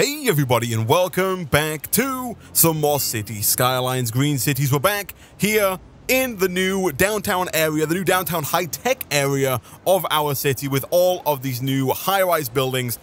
Hey everybody, and welcome back to some more City Skylines Green Cities. We're back here in the new downtown area, the new downtown high-tech area of our city, with all of these new high-rise buildings,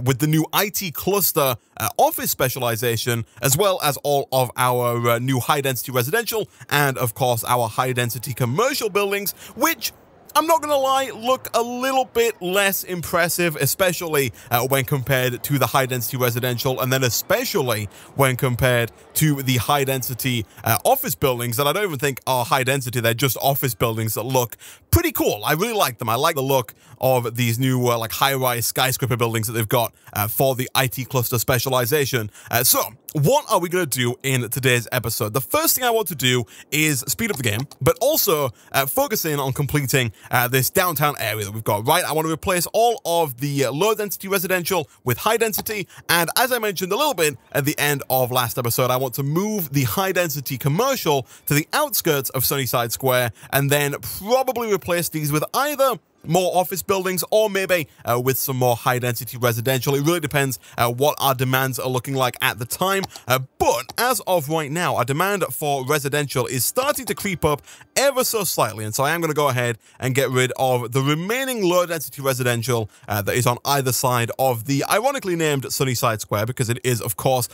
with the new IT cluster office specialization, as well as all of our new high-density residential and, of course, our high-density commercial buildings, which, I'm not going to lie, look a little bit less impressive, especially when compared to the high-density residential, and then especially when compared to the high-density office buildings that I don't even think are high-density. They're just office buildings that look pretty cool. I really like them. I like the look of these new like high-rise skyscraper buildings that they've got for the IT cluster specialization. So what are we going to do in today's episode? The first thing I want to do is speed up the game, but also focus in on completing this downtown area that we've got, right? I want to replace all of the low-density residential with high-density, and as I mentioned a little bit at the end of last episode, I want to move the high-density commercial to the outskirts of Sunnyside Square, and then probably replace these with either more office buildings or maybe with some more high-density residential. It really depends what our demands are looking like at the time, but as of right now, our demand for residential is starting to creep up ever so slightly, and so I am going to go ahead and get rid of the remaining low-density residential that is on either side of the ironically named Sunnyside Square, because it is, of course,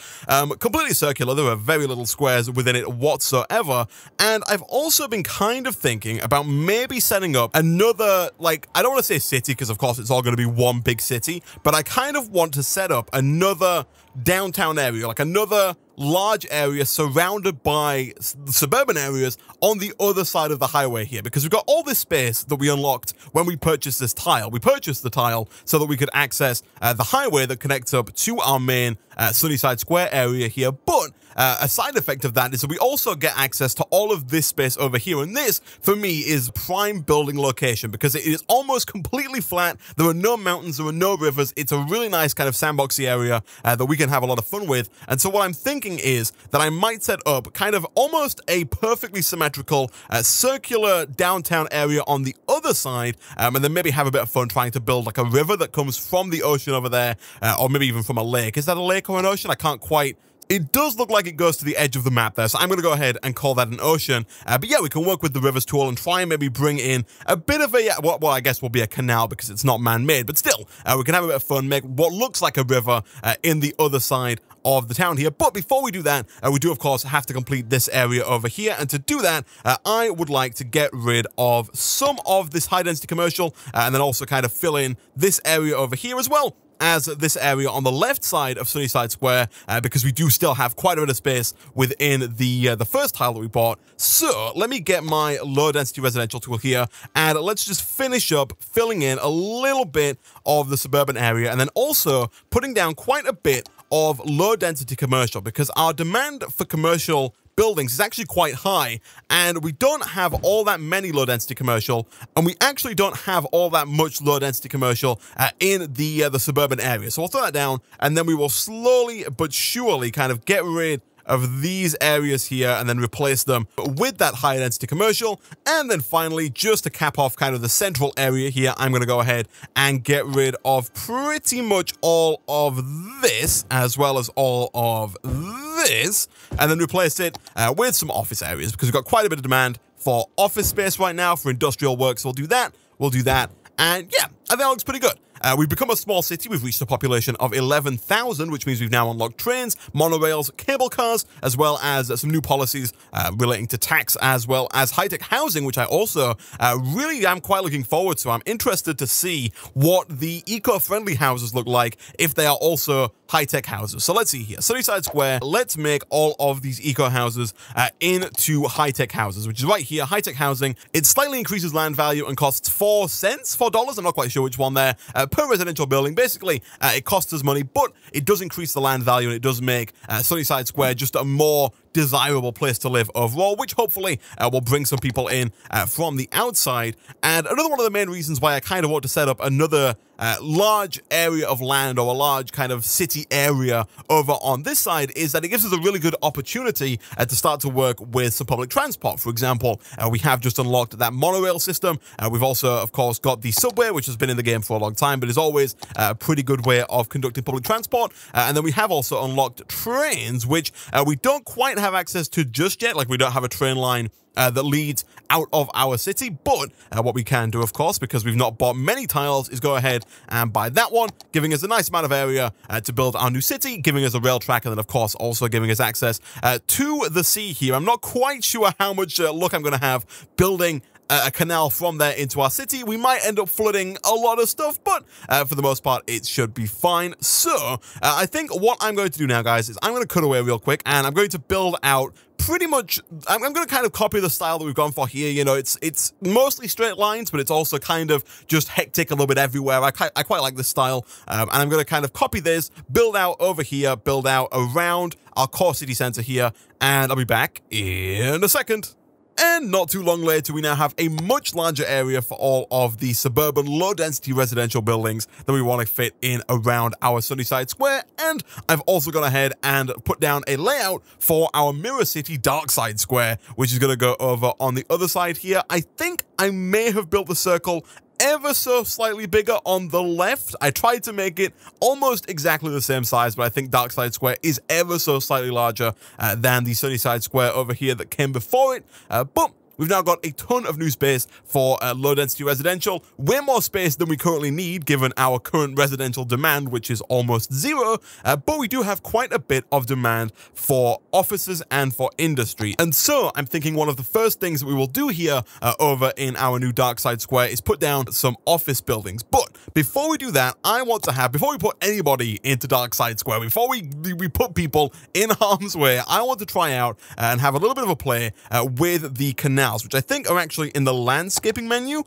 completely circular. There are very little squares within it whatsoever, and I've also been kind of thinking about maybe setting up another, like, I don't want to say city, because of course it's all going to be one big city, but I kind of want to set up another downtown area, like another large area surrounded by suburban areas on the other side of the highway here, because we've got all this space that we unlocked when we purchased this tile. We purchased the tile so that we could access the highway that connects up to our main Sunnyside Square area here, but a side effect of that is that we also get access to all of this space over here, and this, for me, is prime building location because it is almost completely flat. There are no mountains, there are no rivers. It's a really nice kind of sandboxy area that we can have a lot of fun with, and so what I'm thinking is that I might set up kind of almost a perfectly symmetrical circular downtown area on the other side, and then maybe have a bit of fun trying to build like a river that comes from the ocean over there, or maybe even from a lake. Is that a lake or an ocean? I can't quite... It does look like it goes to the edge of the map there, so I'm going to go ahead and call that an ocean. But yeah, we can work with the rivers tool and try and maybe bring in a bit of a, well, I guess will be a canal because it's not man-made, but still, we can have a bit of fun, make what looks like a river in the other side of the town here. But before we do that, we do, of course, have to complete this area over here, and to do that, I would like to get rid of some of this high-density commercial, and then also kind of fill in this area over here as well as this area on the left side of Sunnyside Square, because we do still have quite a bit of space within the first tile that we bought. So let me get my low-density residential tool here, and let's just finish up filling in a little bit of the suburban area, and then also putting down quite a bit of low-density commercial, because our demand for commercial buildings is actually quite high, and we don't have all that many low-density commercial, and we actually don't have all that much low-density commercial in the suburban area. So we'll throw that down, and then we will slowly but surely kind of get rid of these areas here and then replace them with that high density commercial. And then finally, just to cap off kind of the central area here, I'm going to go ahead and get rid of pretty much all of this as well as all of this, and then replace it with some office areas, because we've got quite a bit of demand for office space right now for industrial work. So we'll do that, and yeah, I think that looks pretty good. We've become a small city. We've reached a population of 11,000, which means we've now unlocked trains, monorails, cable cars, as well as some new policies relating to tax, as well as high-tech housing, which I also really am quite looking forward to. I'm interested to see what the eco-friendly houses look like if they are also high-tech houses. So let's see here. Sunnyside Square, let's make all of these eco-houses into high-tech houses, which is right here, high-tech housing. It slightly increases land value and costs $4, I'm not quite sure which one there, per residential building. Basically, it costs us money, but it does increase the land value, and it does make Sunnyside Square just a more desirable place to live overall, which hopefully will bring some people in from the outside. And another one of the main reasons why I kind of want to set up another large area of land, or a large kind of city area over on this side, is that it gives us a really good opportunity to start to work with some public transport. For example, we have just unlocked that monorail system. We've also, of course, got the subway, which has been in the game for a long time, but is always a pretty good way of conducting public transport. And then we have also unlocked trains, which we don't quite have access to just yet. Like, we don't have a train line that leads out of our city, but what we can do, of course, because we've not bought many tiles, is go ahead and buy that one, giving us a nice amount of area to build our new city, giving us a rail track, and then, of course, also giving us access to the sea here. I'm not quite sure how much luck I'm going to have building a canal from there into our city. We might end up flooding a lot of stuff, but for the most part, it should be fine. So I think what I'm going to do now, guys, is I'm going to cut away real quick, and I'm going to build out pretty much, I'm going to kind of copy the style that we've gone for here. You know, it's mostly straight lines, but it's also kind of just hectic a little bit everywhere. I quite like this style, and I'm going to kind of copy this, build out over here, build out around our core city center here, and I'll be back in a second. And not too long later, we now have a much larger area for all of the suburban low-density residential buildings that we want to fit in around our Sunnyside Square. And I've also gone ahead and put down a layout for our Mirror City Darkside Square, which is going to go over on the other side here. I think I may have built the circle ever so slightly bigger on the left. I tried to make it almost exactly the same size, but I think Darkside Square is ever so slightly larger than the Sunnyside Square over here that came before it. But we've now got a ton of new space for low-density residential, way more space than we currently need, given our current residential demand, which is almost zero, but we do have quite a bit of demand for offices and for industry. And so I'm thinking one of the first things that we will do here over in our new Darkside Square is put down some office buildings. But before we do that, I want to have, before we put anybody into Darkside Square, before we put people in harm's way, I want to try out and have a little bit of a play with the canal, which I think are actually in the landscaping menu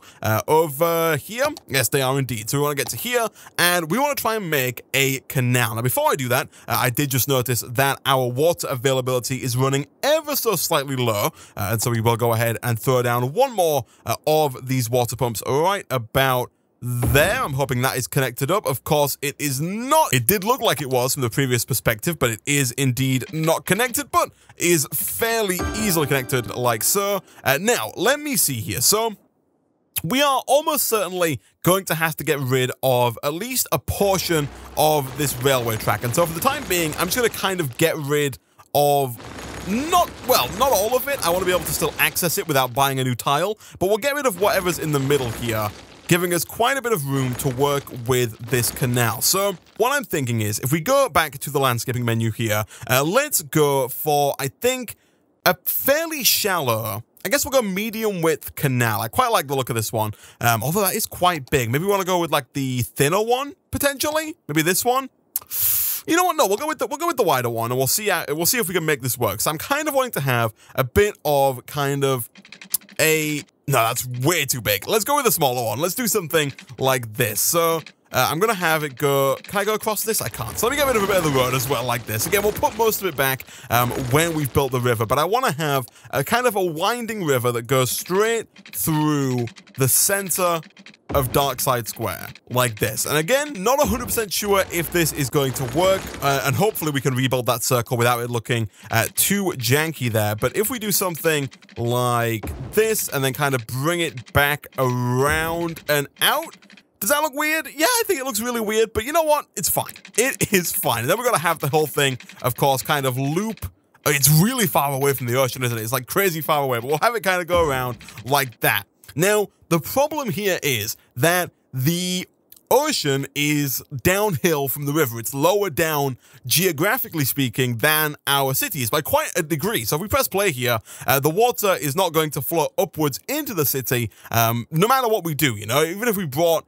over here. Yes, they are indeed. So we want to get to here, and we want to try and make a canal. Now, before I do that, I did just notice that our water availability is running ever so slightly low, and so we will go ahead and throw down one more of these water pumps right about there. I'm hoping that is connected up. Of course, it is not. It did look like it was from the previous perspective, but it is indeed not connected, but is fairly easily connected like so. Now, let me see here. So we are almost certainly going to have to get rid of at least a portion of this railway track. And so for the time being, I'm just going to kind of get rid of not all of it. I want to be able to still access it without buying a new tile, but we'll get rid of whatever's in the middle here, giving us quite a bit of room to work with this canal. So what I'm thinking is, if we go back to the landscaping menu here, let's go for, I think, a fairly shallow, I guess we'll go medium width canal. I quite like the look of this one, although that is quite big. Maybe we want to go with like the thinner one, potentially. Maybe this one. You know what? No, we'll go with the wider one, and we'll see if we can make this work. So I'm kind of wanting to have a bit of kind of a, no, that's way too big. Let's go with a smaller one. Let's do something like this. So I'm going to have it go, can I go across this? I can't. So let me get rid of a bit of the road as well, like this. Again, we'll put most of it back when we've built the river, but I want to have a kind of a winding river that goes straight through the center of Darkside Square, like this. And again, not 100% sure if this is going to work, and hopefully we can rebuild that circle without it looking too janky there. But if we do something like this, and then kind of bring it back around and out, does that look weird? Yeah, I think it looks really weird, but you know what? It's fine. It is fine. And then we're going to have the whole thing, of course, kind of loop. It's really far away from the ocean, isn't it? It's like crazy far away, but we'll have it kind of go around like that. Now, the problem here is that the ocean is downhill from the river. It's lower down, geographically speaking, than our city is by quite a degree. So if we press play here, the water is not going to flow upwards into the city, no matter what we do, you know? Even if we brought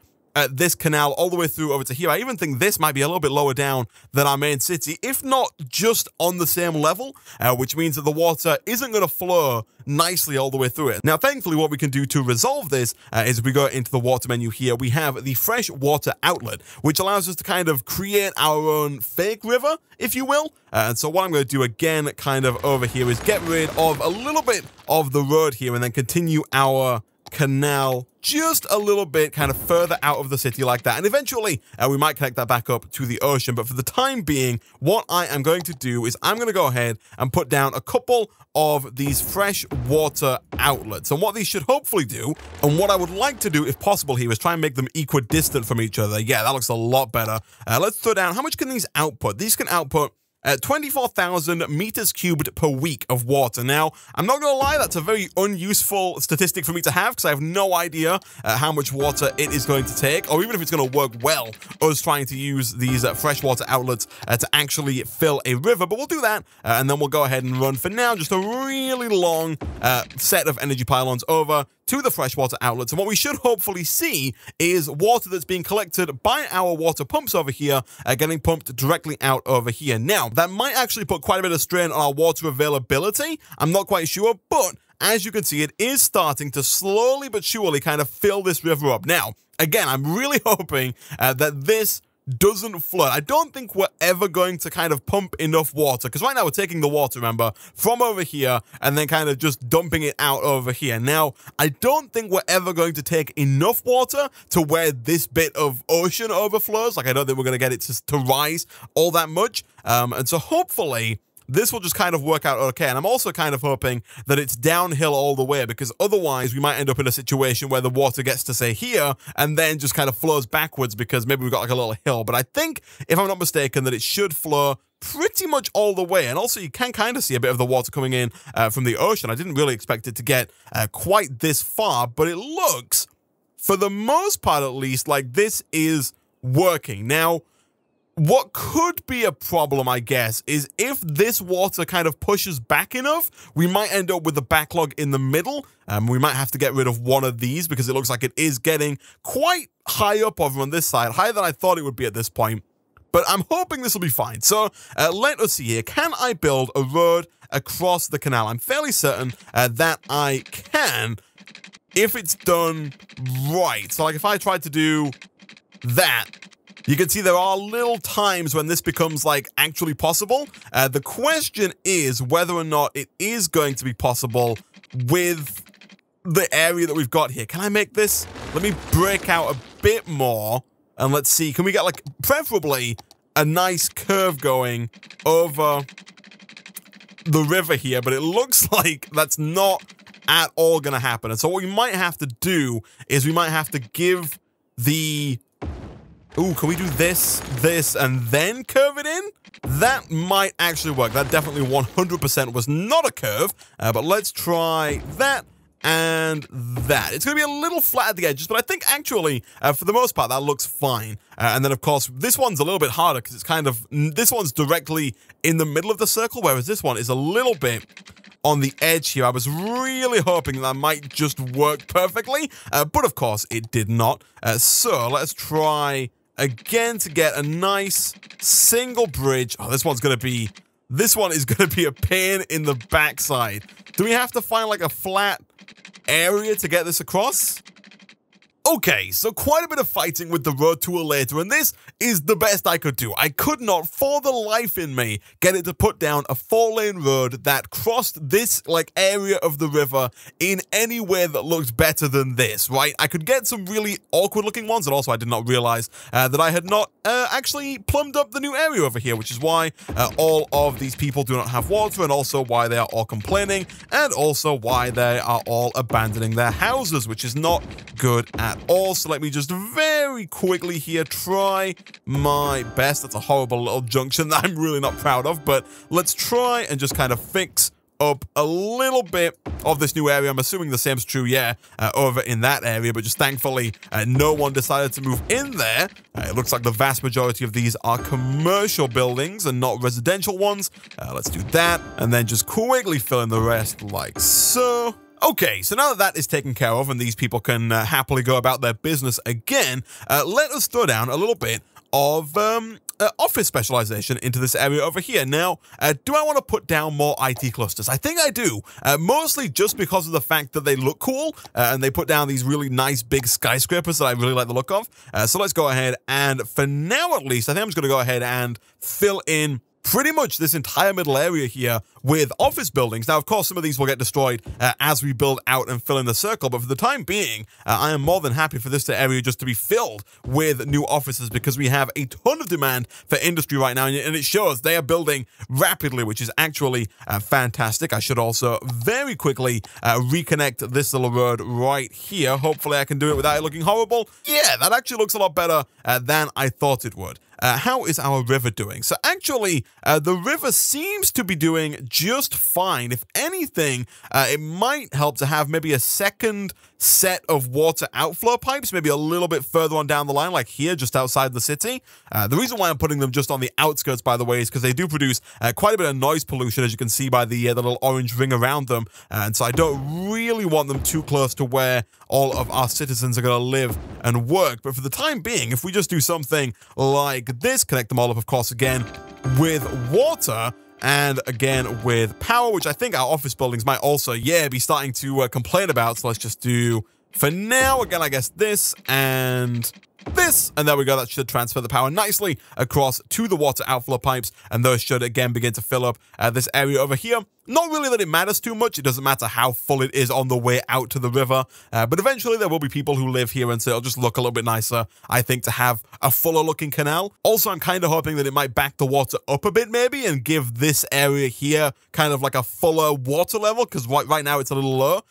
this canal all the way through over to here. I even think this might be a little bit lower down than our main city, if not just on the same level, which means that the water isn't going to flow nicely all the way through it. Now, thankfully, what we can do to resolve this is if we go into the water menu here, we have the fresh water outlet, which allows us to kind of create our own fake river, if you will. And so what I'm going to do again kind of over here is get rid of a little bit of the road here and then continue our canal just a little bit kind of further out of the city like that, and eventually we might connect that back up to the ocean. But for the time being, what I am going to do is I'm going to go ahead and put down a couple of these fresh water outlets, and what these should hopefully do, and what I would like to do if possible here, is try and make them equidistant from each other. Yeah, that looks a lot better. Let's throw down, how much can these output? These can output 24,000 meters cubed per week of water. Now, I'm not going to lie, that's a very unuseful statistic for me to have because I have no idea how much water it is going to take, or even if it's going to work well, us trying to use these freshwater outlets to actually fill a river. But we'll do that, and then we'll go ahead and run, for now, just a really long set of energy pylons over to the freshwater outlets. And what we should hopefully see is water that's being collected by our water pumps over here, getting pumped directly out over here. Now, that might actually put quite a bit of strain on our water availability. I'm not quite sure, but as you can see, it is starting to slowly but surely kind of fill this river up. Now, again, I'm really hoping that this doesn't flood. I don't think we're ever going to kind of pump enough water, because right now we're taking the water, remember, from over here and then kind of just dumping it out over here. Now, I don't think we're ever going to take enough water to where this bit of ocean overflows. Like, I don't think we're going to get it to rise all that much. And so hopefully this will just kind of work out okay. And I'm also kind of hoping that it's downhill all the way, because otherwise we might end up in a situation where the water gets to, say, here and then just kind of flows backwards because maybe we've got like a little hill. But I think, if I'm not mistaken, that it should flow pretty much all the way. And also you can kind of see a bit of the water coming in from the ocean. I didn't really expect it to get quite this far, but it looks, for the most part at least, like this is working. Now, what could be a problem, I guess, is if this water kind of pushes back enough, we might end up with a backlog in the middle. We might have to get rid of one of these because it looks like it is getting quite high up over on this side, higher than I thought it would be at this point. But I'm hoping this will be fine. So let us see here. Can I build a road across the canal? I'm fairly certain that I can if it's done right. So like if I tried to do that, you can see there are little times when this becomes like actually possible. The question is whether or not it is going to be possible with the area that we've got here. Can I make this? Let me break out a bit more and let's see. Can we get like preferably a nice curve going over the river here? But it looks like that's not at all going to happen. And so what we might have to do is we might have to give the... Ooh, can we do this, this, and then curve it in? That might actually work. That definitely 100% was not a curve, but let's try that and that. It's going to be a little flat at the edges, but I think actually, for the most part, that looks fine. And then, of course, this one's a little bit harder because it's kind of... This one's directly in the middle of the circle, whereas this one is a little bit on the edge here. I was really hoping that might just work perfectly, but of course, it did not. So let's try again to get a nice single bridge. Oh, this one is going to be a pain in the backside. Do we have to find like a flat area to get this across? Okay, so quite a bit of fighting with the road tool later, and this is the best I could do. I could not, for the life in me, get it to put down a 4-lane road that crossed this, like, area of the river in any way that looked better than this, right? I could get some really awkward-looking ones, and also I did not realize that I had not actually plumbed up the new area over here, which is why all of these people do not have water, and also why they are all complaining, and also why they are all abandoning their houses, which is not good at all. So let me just very quickly here try my best. That's a horrible little junction that I'm really not proud of, but let's try and just kind of fix up a little bit of this new area. I'm assuming the same's true, yeah, over in that area, but just thankfully no one decided to move in there. It looks like the vast majority of these are commercial buildings and not residential ones. Let's do that, and then just quickly fill in the rest like so. Okay, so now that that is taken care of and these people can happily go about their business again, let us throw down a little bit of office specialization into this area over here. Now, do I want to put down more IT clusters? I think I do, mostly just because of the fact that they look cool, and they put down these really nice big skyscrapers that I really like the look of. So let's go ahead and, for now at least, I think I'm just going to go ahead and fill in pretty much this entire middle area here with office buildings. Now, of course, some of these will get destroyed as we build out and fill in the circle, but for the time being, I am more than happy for this area just to be filled with new offices because we have a ton of demand for industry right now, and it shows they are building rapidly, which is actually fantastic. I should also very quickly reconnect this little road right here. Hopefully, I can do it without it looking horrible. Yeah, that actually looks a lot better than I thought it would. How is our river doing? So actually, the river seems to be doing just fine. If anything, it might help to have maybe a second set of water outflow pipes, maybe a little bit further on down the line, like here, just outside the city. The reason why I'm putting them just on the outskirts, by the way, is because they do produce quite a bit of noise pollution, as you can see by the little orange ring around them. And so I don't really want them too close to where all of our citizens are going to live and work. But for the time being, if we just do something like this, connect them all up, of course, again, with water, and again with power, which I think our office buildings might also, be starting to complain about. So let's just do, for now, again, I guess this and this, and there we go. That should transfer the power nicely across to the water outflow pipes, and those should again begin to fill up this area over here. Not really that it matters too much. It doesn't matter how full it is on the way out to the river, but eventually there will be people who live here, and so it'll just look a little bit nicer, I think, to have a fuller looking canal. Also, I'm kind of hoping that it might back the water up a bit maybe and give this area here kind of like a fuller water level, because right now it's a little low.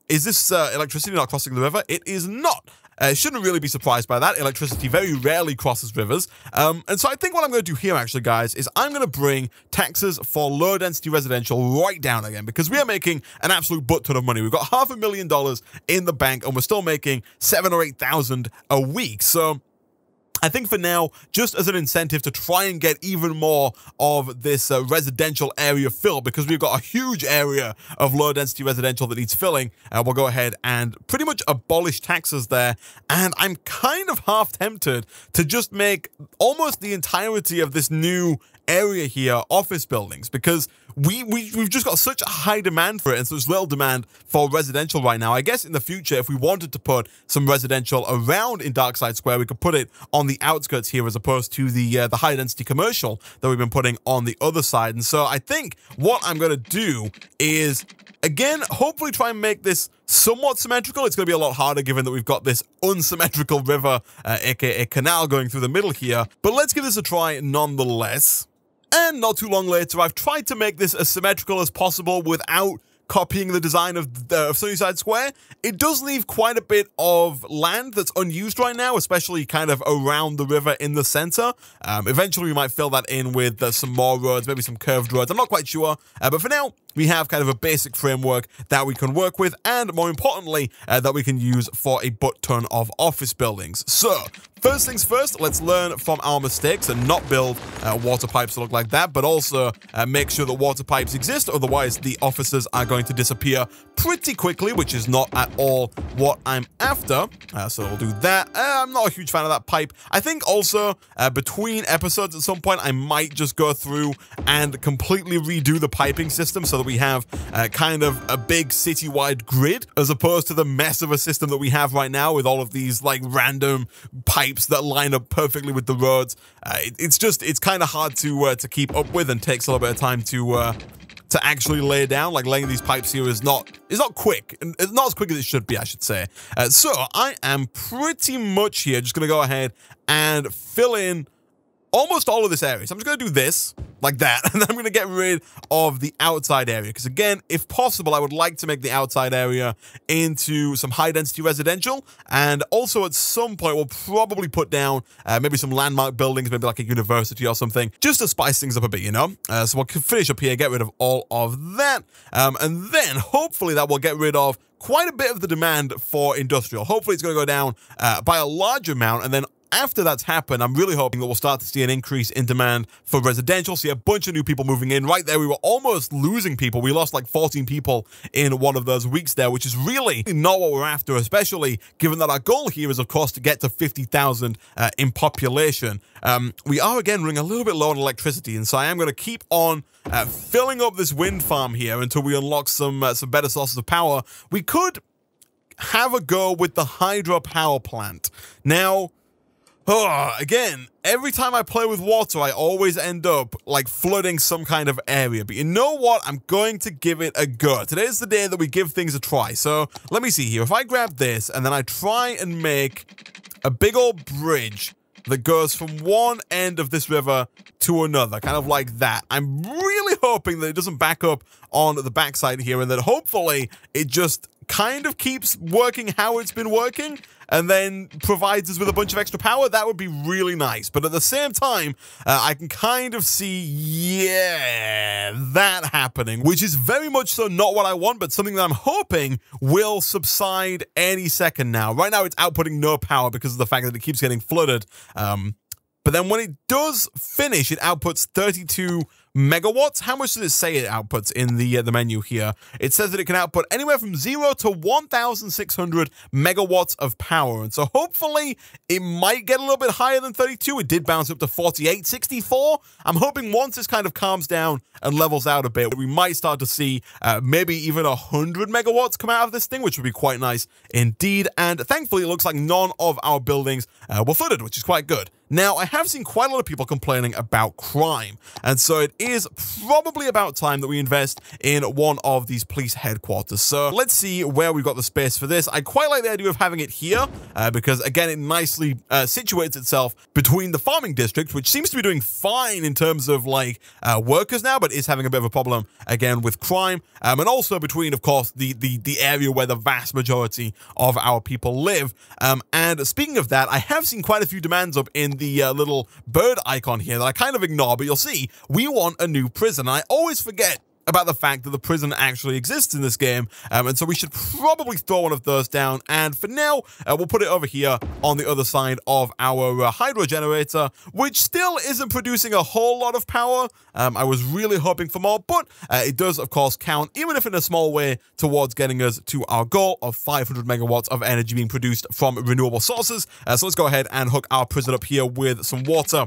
Is this electricity not crossing the river? It is not. Shouldn't really be surprised by that. Electricity very rarely crosses rivers. And so I think what I'm going to do here, actually, guys, is I'm going to bring taxes for low-density residential right down again, because we are making an absolute butt ton of money. We've got $500,000 in the bank, and we're still making 7,000 or 8,000 a week. So I think for now, just as an incentive to try and get even more of this residential area filled, because we've got a huge area of low-density residential that needs filling, we'll go ahead and pretty much abolish taxes there. And I'm kind of half tempted to just make almost the entirety of this new area here office buildings, because we've just got such a high demand for it and such little demand for residential right now. I guess in the future, if we wanted to put some residential around in Darkside Square, we could put it on the outskirts here as opposed to the high density commercial that we've been putting on the other side. And so I think what I'm going to do is, again, hopefully try and make this somewhat symmetrical. It's going to be a lot harder given that we've got this unsymmetrical river, aka canal, going through the middle here. But let's give this a try nonetheless. And not too long later, I've tried to make this as symmetrical as possible without copying the design of Sunnyside Square. It does leave quite a bit of land that's unused right now, especially kind of around the river in the center. Eventually, we might fill that in with some more roads, maybe some curved roads. I'm not quite sure, but for now, we have kind of a basic framework that we can work with, and more importantly, that we can use for a butt ton of office buildings. So, first things first, let's learn from our mistakes and not build water pipes that look like that, but also make sure that water pipes exist, otherwise the offices are going to disappear pretty quickly, which is not at all what I'm after. So we'll do that. I'm not a huge fan of that pipe. I think also between episodes at some point, I might just go through and completely redo the piping system so that we have kind of a big citywide grid, as opposed to the mess of a system that we have right now with all of these like random pipes that line up perfectly with the roads. It's kind of hard to keep up with, and takes a little bit of time to actually lay down. Like, laying these pipes here is not quick, and it's not as quick as it should be, I should say. So I am pretty much here just gonna go ahead and fill in almost all of this area. So I'm just going to do this, like that, and then I'm going to get rid of the outside area. Because again, if possible, I would like to make the outside area into some high-density residential. And also at some point, we'll probably put down maybe some landmark buildings, maybe like a university or something, just to spice things up a bit, you know? So we'll finish up here, get rid of all of that. And then, hopefully, that will get rid of quite a bit of the demand for industrial. Hopefully, it's going to go down by a large amount, and then after that's happened, I'm really hoping that we'll start to see an increase in demand for residential, see a bunch of new people moving in. Right there, we were almost losing people. We lost like 14 people in one of those weeks there, which is really not what we're after, especially given that our goal here is, of course, to get to 50,000 in population. We are, again, running a little bit low on electricity, and so I am going to keep on filling up this wind farm here until we unlock some better sources of power. We could have a go with the hydro power plant. Now, again, every time I play with water, I always end up like flooding some kind of area. But you know what? I'm going to give it a go. Today's the day that we give things a try. So let me see here. If I grab this and then I try and make a big old bridge that goes from one end of this river to another, kind of like that. I'm really hoping that it doesn't back up on the backside here and that hopefully it just kind of keeps working how it's been working and then provides us with a bunch of extra power. That would be really nice. But at the same time, I can kind of see, yeah, that happening, which is very much so not what I want, but something that I'm hoping will subside any second now. Right now, it's outputting no power because of the fact that it keeps getting flooded. But then when it does finish, it outputs 32 megawatts. How much does it say it outputs in the menu here? It says that it can output anywhere from 0 to 1,600 megawatts of power. And so hopefully it might get a little bit higher than 32. It did bounce up to 48, 64. I'm hoping once this kind of calms down and levels out a bit, we might start to see maybe even 100 megawatts come out of this thing, which would be quite nice indeed. And thankfully, it looks like none of our buildings were flooded, which is quite good. Now, I have seen quite a lot of people complaining about crime, and so it is probably about time that we invest in one of these police headquarters. So let's see where we've got the space for this. I quite like the idea of having it here, because again, it nicely situates itself between the farming district, which seems to be doing fine in terms of like workers now, but is having a bit of a problem again with crime, and also between, of course, the area where the vast majority of our people live. And speaking of that, I have seen quite a few demands up in the little bird icon here that I kind of ignore, but you'll see we want a new prison. I always forget about the fact that the prison actually exists in this game, and so we should probably throw one of those down, and for now we'll put it over here on the other side of our hydro generator, which still isn't producing a whole lot of power. I was really hoping for more, but it does of course count, even if in a small way, towards getting us to our goal of 500 megawatts of energy being produced from renewable sources. So let's go ahead and hook our prison up here with some water.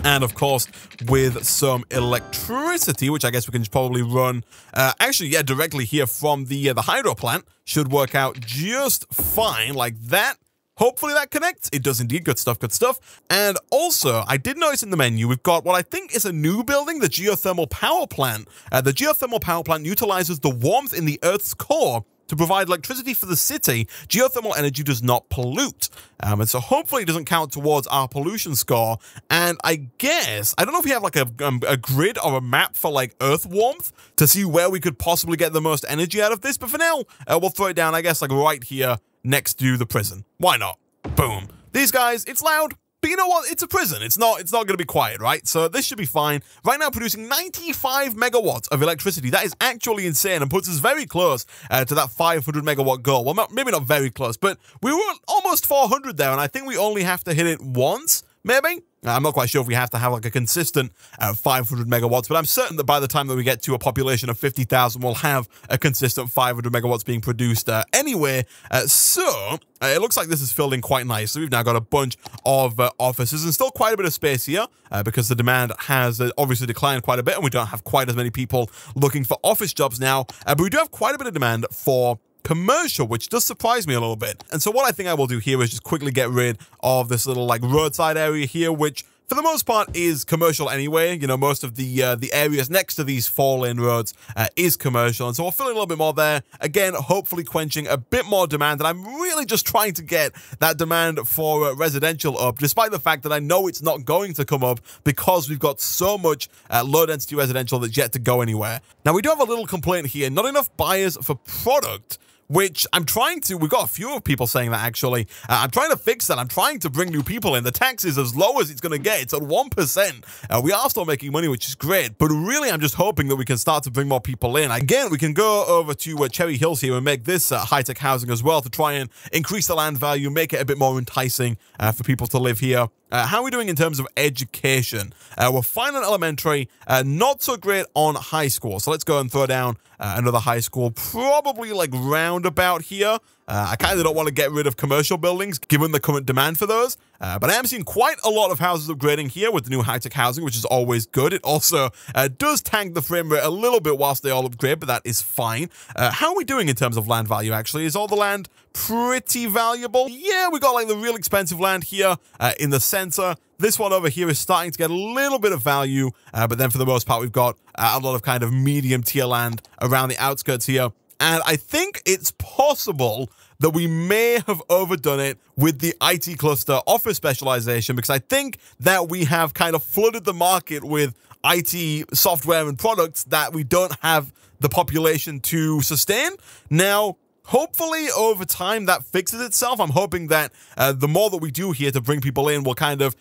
And of course, with some electricity, which I guess we can probably run, actually, yeah, directly here from the hydro plant. Should work out just fine, like that. Hopefully that connects. It does indeed. Good stuff, good stuff. And also, I did notice in the menu, we've got what I think is a new building, the geothermal power plant. The geothermal power plant utilizes the warmth in the Earth's core to provide electricity for the city. Geothermal energy does not pollute. And so hopefully it doesn't count towards our pollution score. And I guess, I don't know if we have like a grid or a map for like Earth warmth to see where we could possibly get the most energy out of this. But for now, we'll throw it down, I guess, like right here next to the prison. Why not? Boom. These guys, it's loud. But you know what? It's a prison. It's not going to be quiet, right? So this should be fine. Right now, producing 95 megawatts of electricity. That is actually insane and puts us very close to that 500 megawatt goal. Well, maybe not very close, but we were almost 400 there, and I think we only have to hit it once, maybe? I'm not quite sure if we have to have like a consistent 500 megawatts, but I'm certain that by the time that we get to a population of 50,000, we'll have a consistent 500 megawatts being produced anyway. So it looks like this is filled in quite nice. So we've now got a bunch of offices and still quite a bit of space here because the demand has obviously declined quite a bit and we don't have quite as many people looking for office jobs now. But we do have quite a bit of demand for commercial, which does surprise me a little bit. And so what I think I will do here is just quickly get rid of this little like roadside area here, which for the most part is commercial anyway. You know, most of the areas next to these 4-lane roads is commercial. And so we'll fill in a little bit more there. Again, hopefully quenching a bit more demand. And I'm really just trying to get that demand for residential up, despite the fact that I know it's not going to come up because we've got so much low density residential that's yet to go anywhere. Now, we do have a little complaint here. Not enough buyers for product, which I'm trying to, we've got a few people saying that actually. I'm trying to fix that. I'm trying to bring new people in. The tax is as low as it's going to get. It's at 1%. We are still making money, which is great, but really I'm just hoping that we can start to bring more people in. Again, we can go over to Cherry Hills here and make this high-tech housing as well to try and increase the land value, make it a bit more enticing for people to live here. How are we doing in terms of education? We're fine on elementary, not so great on high school. So let's go and throw down another high school, probably like roundabout here. I kind of don't want to get rid of commercial buildings given the current demand for those. But I am seeing quite a lot of houses upgrading here with the new high-tech housing, which is always good. It also does tank the frame rate a little bit whilst they all upgrade, but that is fine. How are we doing in terms of land value, actually? Is all the land pretty valuable? Yeah, we got like the real expensive land here in the center. This one over here is starting to get a little bit of value, but then for the most part, we've got a lot of kind of medium tier land around the outskirts here. And I think it's possible that we may have overdone it with the IT cluster office specialization, because I think that we have kind of flooded the market with IT software and products that we don't have the population to sustain. Now, hopefully, over time, that fixes itself. I'm hoping that the more that we do here to bring people in will kind of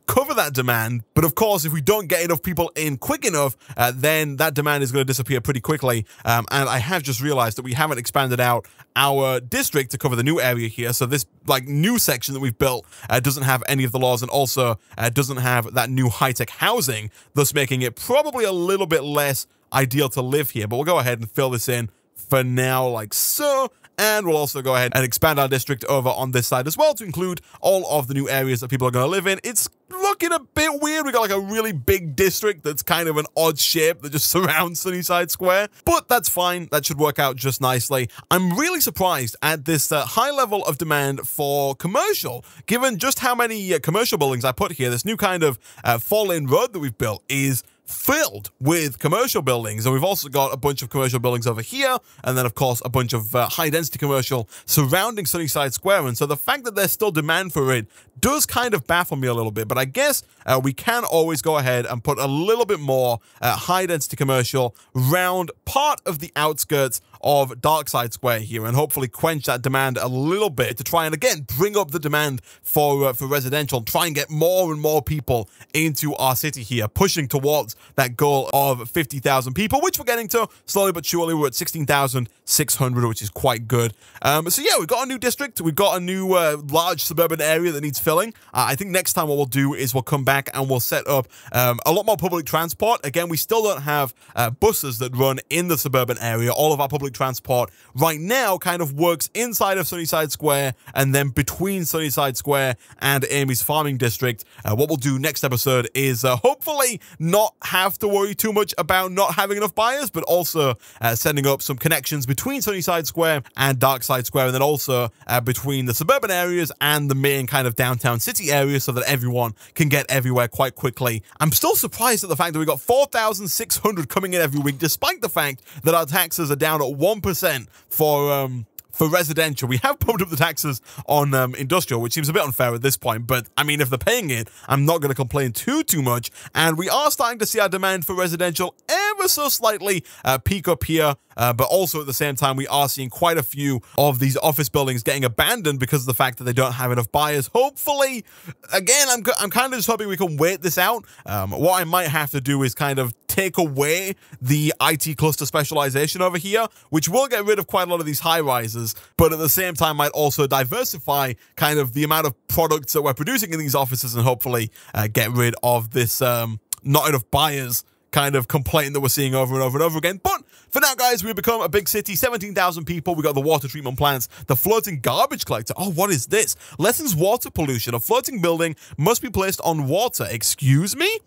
cover that demand. But of course, if we don't get enough people in quick enough, then that demand is going to disappear pretty quickly. And I have just realized that we haven't expanded out our district to cover the new area here. So this like new section that we've built doesn't have any of the laws and also doesn't have that new high-tech housing, thus making it probably a little bit less ideal to live here. But we'll go ahead and fill this in for now, like so, and we'll also go ahead and expand our district over on this side as well to include all of the new areas that people are going to live in. It's looking a bit weird. We got like a really big district that's kind of an odd shape that just surrounds Sunnyside Square, but that's fine. That should work out just nicely. I'm really surprised at this high level of demand for commercial, given just how many commercial buildings I put here. This new kind of four-lane road that we've built is filled with commercial buildings, and we've also got a bunch of commercial buildings over here, and then of course a bunch of high-density commercial surrounding Sunnyside Square. And so the fact that there's still demand for it does kind of baffle me a little bit, but I guess we can always go ahead and put a little bit more high-density commercial around part of the outskirts of Darkside Square here, and hopefully quench that demand a little bit to try and again bring up the demand for residential, try and get more and more people into our city here, pushing towards that goal of 50,000 people, which we're getting to slowly but surely. We're at 16,600, which is quite good. So yeah, we've got a new district, we've got a new large suburban area that needs filling. I think next time what we'll do is we'll come back and we'll set up a lot more public transport. Again, we still don't have buses that run in the suburban area. All of our public transport right now kind of works inside of Sunnyside Square and then between Sunnyside Square and Amy's farming district. What we'll do next episode is hopefully not have to worry too much about not having enough buyers, but also setting up some connections between Sunnyside Square and Darkside Square, and then also between the suburban areas and the main kind of downtown city area, so that everyone can get everywhere quite quickly. I'm still surprised at the fact that we got 4,600 coming in every week, despite the fact that our taxes are down at 1% for residential. We have pumped up the taxes on industrial, which seems a bit unfair at this point, but I mean, if they're paying it, I'm not going to complain too much. And we are starting to see our demand for residential ever so slightly peak up here, but also at the same time, we are seeing quite a few of these office buildings getting abandoned because of the fact that they don't have enough buyers. Hopefully, again, I'm kind of just hoping we can wait this out. What I might have to do is kind of take away the IT cluster specialization over here, which will get rid of quite a lot of these high rises, but at the same time might also diversify kind of the amount of products that we're producing in these offices, and hopefully get rid of this not enough buyers kind of complaint that we're seeing over and over and over again. But for now, guys, we've become a big city, 17,000 people. We got the water treatment plants, the floating garbage collector. Oh, what is this? Lessens water pollution. A floating building must be placed on water. Excuse me?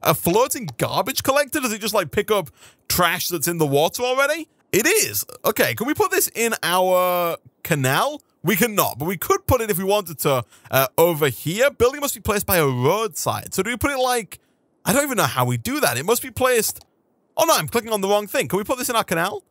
A floating garbage collector? Does it just like pick up trash that's in the water already? It is. Okay, can we put this in our canal? We cannot, but we could put it if we wanted to over here. Building must be placed by a roadside. So do we put it like, I don't even know how we do that. It must be placed. Oh no, I'm clicking on the wrong thing. Can we put this in our canal?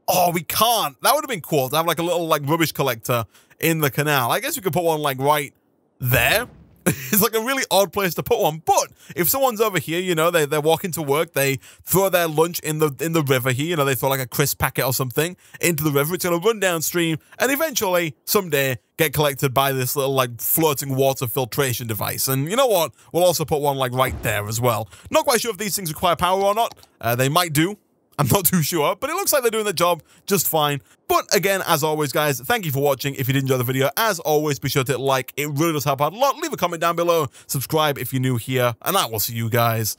Oh, we can't. That would have been cool to have like a little like rubbish collector in the canal. I guess we could put one like right there. It's like a really odd place to put one. But if someone's over here, you know, they're walking to work, they throw their lunch in the river here, you know, they throw like a crisp packet or something into the river, it's going to run downstream and eventually, someday, get collected by this little like floating water filtration device. And you know what? We'll also put one like right there as well. Not quite sure if these things require power or not. They might do. I'm not too sure, but it looks like they're doing the job just fine. But again, as always, guys, thank you for watching. If you did enjoy the video, as always, be sure to hit like. It really does help out a lot. Leave a comment down below. Subscribe if you're new here, and I will see you guys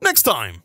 next time.